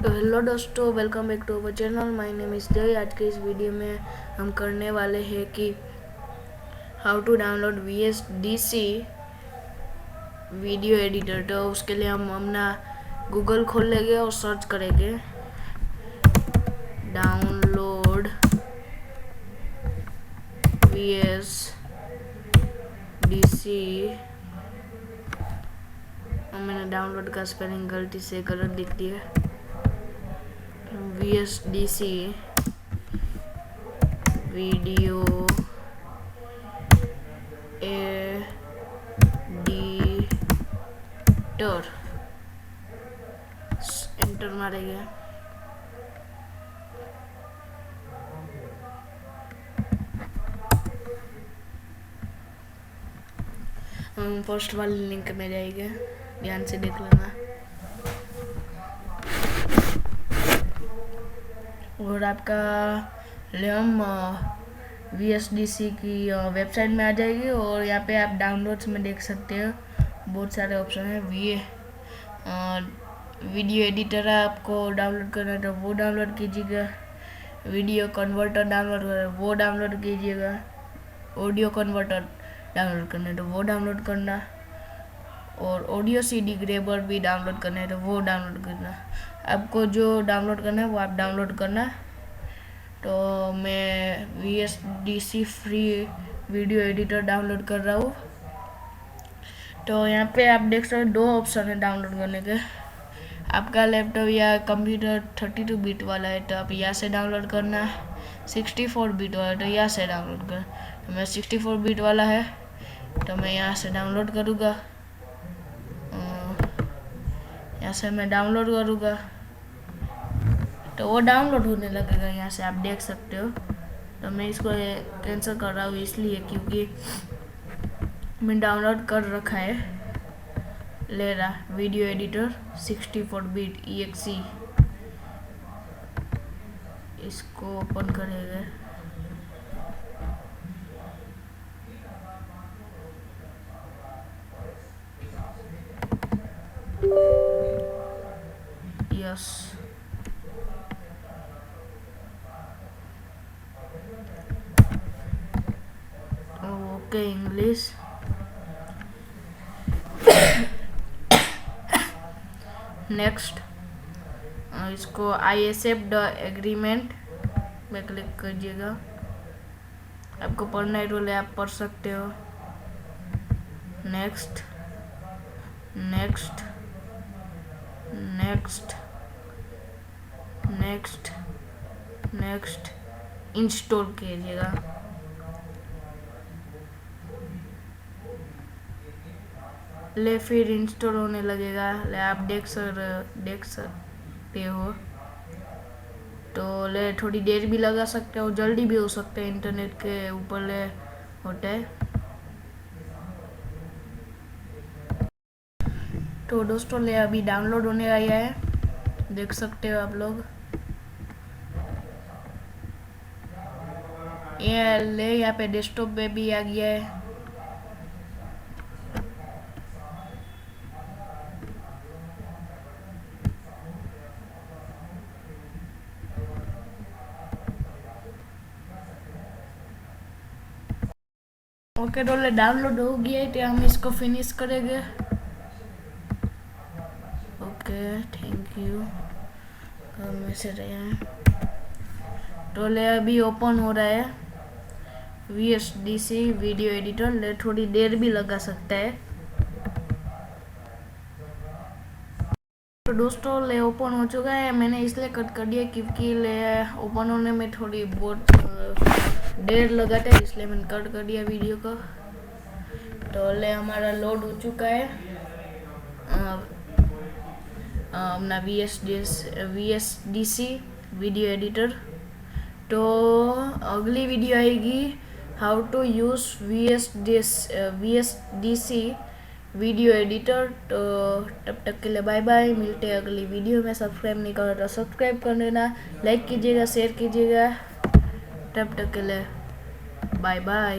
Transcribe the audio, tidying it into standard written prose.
तो हेलो दोस्तों, welcome back to our channel. My name is Jay. आज के इस वीडियो में हम करने वाले हैं कि how to download VSDC video editor. तो उसके लिए हम अपना गूगल खोल लेंगे और सर्च करेंगे डाउनलोड VSDC। मैंने डाउनलोड का स्पेलिंग गलती से गलत लिख दिया। VSDC वीडियो एडिटर एंटर मारेंगे। हम फर्स्ट वाले लिंक में जाएंगे, ध्यान से देख लेना। और आपका हम VSDC की वेबसाइट में आ जाएगी और यहाँ पे आप डाउनलोड्स में देख सकते हो बहुत सारे ऑप्शन है। वीडियो एडिटर आपको डाउनलोड करना है तो वो डाउनलोड कीजिएगा। वीडियो कन्वर्टर डाउनलोड करना है वो डाउनलोड कीजिएगा। ऑडियो कन्वर्टर डाउनलोड करना है तो वो डाउनलोड करना। और ऑडियो CD ग्रेबर भी डाउनलोड करना है तो वो डाउनलोड करना। आपको जो डाउनलोड करना है वो आप डाउनलोड करना। तो मैं VSDC free video editor download कर रहा हूँ। तो यहाँ पे आप देख सकते हो दो ऑप्शन है डाउनलोड करने के। आपका लैपटॉप या कंप्यूटर 32 बिट वाला है तो आप यहाँ से डाउनलोड करना। 64 बिट वाला है तो यहाँ से डाउनलोड करना। तो मैं 64 बिट वाला है तो मैं यहाँ से डाउनलोड करूँगा। यहाँ से मैं डाउनलोड करूँगा तो वो डाउनलोड होने लगेगा। यहाँ से आप देख सकते हो। तो मैं इसको कैंसिल कर रहा हूँ इसलिए क्योंकि मैं डाउनलोड कर रखा है। ले रहा वीडियो एडिटर 64 बिट EXE। इसको ओपन करेंगे। Yes, okay English. नेक्स्ट, इसको आई एक्सेप्ट द एग्रीमेंट में क्लिक कीजिएगा। आपको पढ़ना है तो आप पढ़ सकते हो। Next next next next next install कीजिएगा। ले फिर इंस्टॉल होने लगेगा। ले आप देख सकते हो। तो ले थोड़ी देर भी लगा सकते हो, जल्दी भी हो सकते हैं, इंटरनेट के ऊपर ले होता है। तो दोस्तों ले अभी डाउनलोड होने आया है, देख सकते हो आप लोग। ये ले यहाँ पे डेस्कटॉप पे भी आ गया है। ओके तो डाउनलोड हो गया है तो हम इसको फिनिश करेंगे। Okay thank you. मैसेज आया है तो ले अभी ओपन हो रहा है VSDC वीडियो एडिटर। ले थोड़ी देर भी लगा सकता है। तो दोस्तों ले ओपन हो चुका है। मैंने इसलिए कट कर दिया क्योंकि ले ओपन होने में थोड़ी बहुत देर लगाता है, इसलिए मैंने कट कर दिया वीडियो को। तो ले हमारा लोड हो चुका है अपना VSDC वीडियो एडिटर। तो अगली वीडियो आएगी how to use VSDC video editor. तो तब तक के लिए बाय बाय। मिलते हैं अगली वीडियो में। सब्सक्राइब नहीं करो तो सब्सक्राइब कर देना, लाइक कीजिएगा, शेयर कीजिएगा। तब तक के लिए बाय बाय।